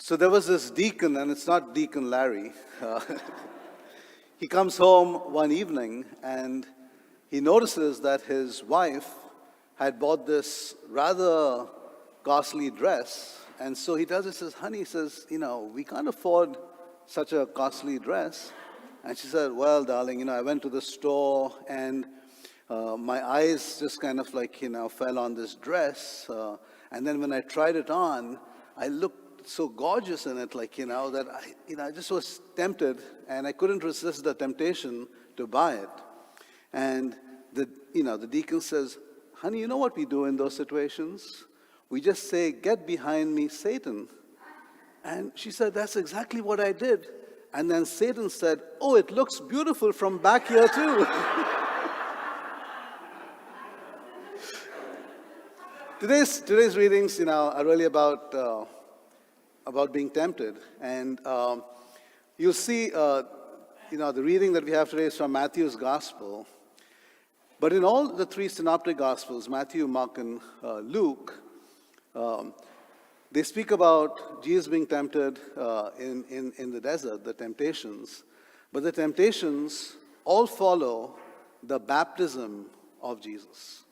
So there was this deacon, and it's not Deacon Larry. He comes home one evening and he notices that his wife had bought this rather costly dress. And so he tells her, says, honey, he says, we can't afford such a costly dress. And she said, well, darling, I went to the store and my eyes just kind of fell on this dress. And then when I tried it on, I looked so gorgeous in it, that I just was tempted and I couldn't resist the temptation to buy it. And the deacon says, honey, you know what we do in those situations? We just say, get behind me, Satan. And she said, that's exactly what I did. And then Satan said, oh, it looks beautiful from back here too. Today's readings, are really about being tempted. And you'll see, the reading that we have today is from Matthew's Gospel. But in all the three synoptic Gospels, Matthew, Mark, and Luke, they speak about Jesus being tempted in the desert, the temptations. But the temptations all follow the baptism of Jesus.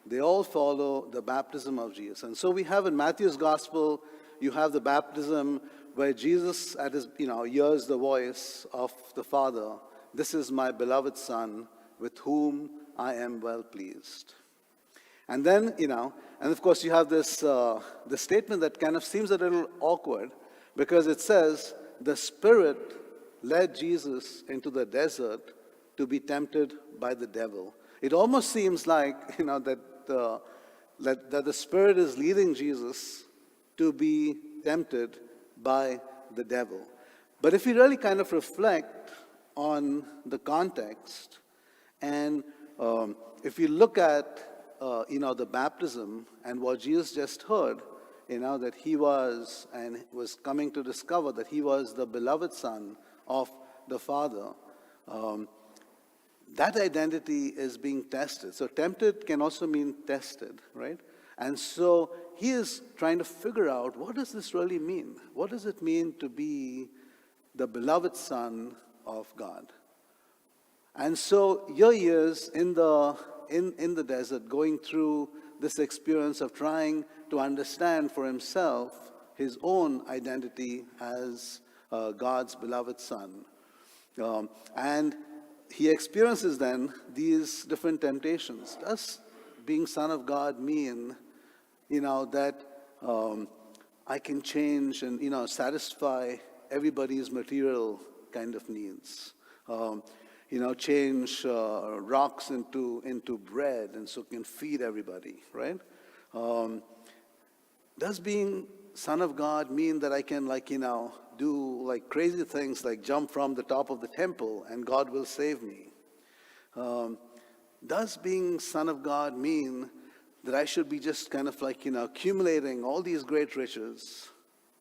They all follow the baptism of Jesus. And so we have in Matthew's Gospel, you have the baptism where Jesus hears the voice of the Father. This is my beloved Son, with whom I am well pleased. And then, and of course you have this statement that kind of seems a little awkward because it says, the Spirit led Jesus into the desert to be tempted by the devil. It almost seems like, that the Spirit is leading Jesus to be tempted by the devil. But if we really kind of reflect on the context, and if we look at the baptism and what Jesus just heard, that he was coming to discover that he was the beloved Son of the Father, that identity is being tested. So tempted can also mean tested, right? And so he is trying to figure out, what does this really mean? What does it mean to be the beloved Son of God? And so here he is in the desert, going through this experience of trying to understand for himself his own identity as God's beloved Son. And he experiences then these different temptations. Does being Son of God mean, that I can change and, satisfy everybody's material kind of needs? Change rocks into bread and so can feed everybody, right? Does being Son of God mean that I can do crazy things like jump from the top of the temple and God will save me? Does being Son of God mean that I should be just kind of accumulating all these great riches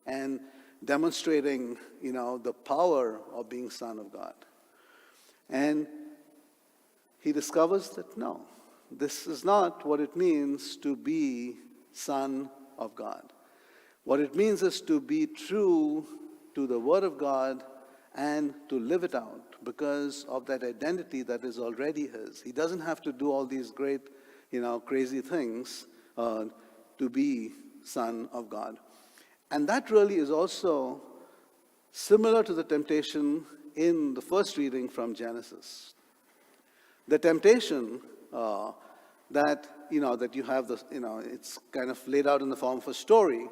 and demonstrating, the power of being Son of God? And he discovers that no, this is not what it means to be Son of God. What it means is to be true to the Word of God and to live it out because of that identity that is already his. He doesn't have to do all these great, crazy things to be Son of God. And that really is also similar to the temptation in the first reading from Genesis. The temptation that you have, it's kind of laid out in the form of a story,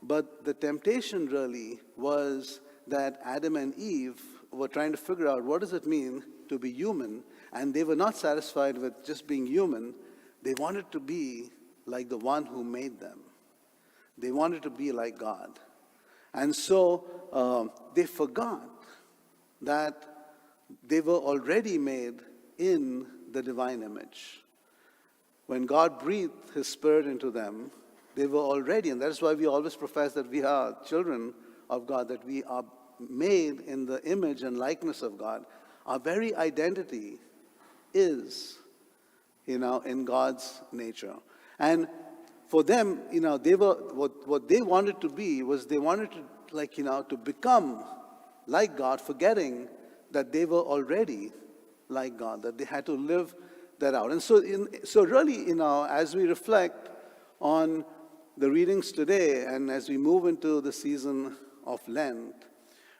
but the temptation really was that Adam and Eve were trying to figure out what does it mean to be human, and they were not satisfied with just being human. They wanted to be like the one who made them. They wanted to be like God. And so they forgot that they were already made in the divine image. When God breathed his Spirit into them, they were already, and that's why we always profess that we are children of God, that we are made in the image and likeness of God. Our very identity is, in God's nature. And for them, they were what they wanted to be was they wanted to become like God, forgetting that they were already like God, that they had to live that out. And so really, as we reflect on the readings today and as we move into the season of Lent,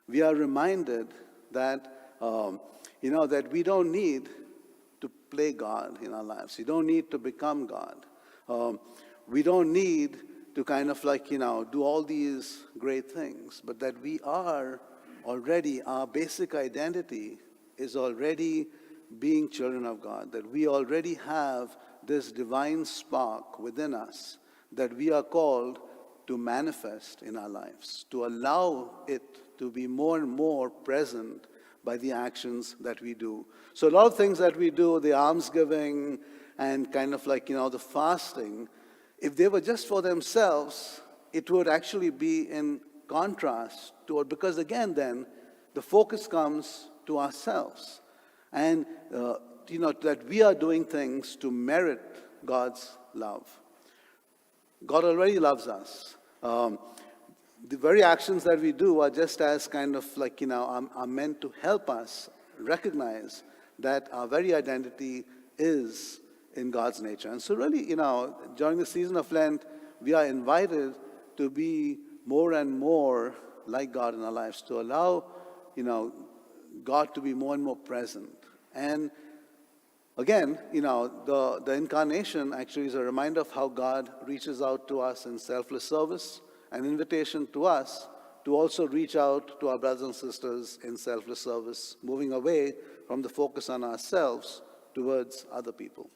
we are reminded that, that we don't need to play God in our lives. We don't need to become God. We don't need to do all these great things, but that we are already, our basic identity is already being children of God, that we already have this divine spark within us that we are called to manifest in our lives, to allow it to be more and more present by the actions that we do. So a lot of things that we do, the almsgiving and the fasting, if they were just for themselves, it would actually be in contrast to it, because again then, the focus comes to ourselves. And, that we are doing things to merit God's love. God already loves us. The very actions that we do are just as are meant to help us recognize that our very identity is in God's nature. And so really, during the season of Lent, we are invited to be more and more like God in our lives, to allow, God to be more and more present. And again, the incarnation actually is a reminder of how God reaches out to us in selfless service, an invitation to us to also reach out to our brothers and sisters in selfless service, moving away from the focus on ourselves towards other people.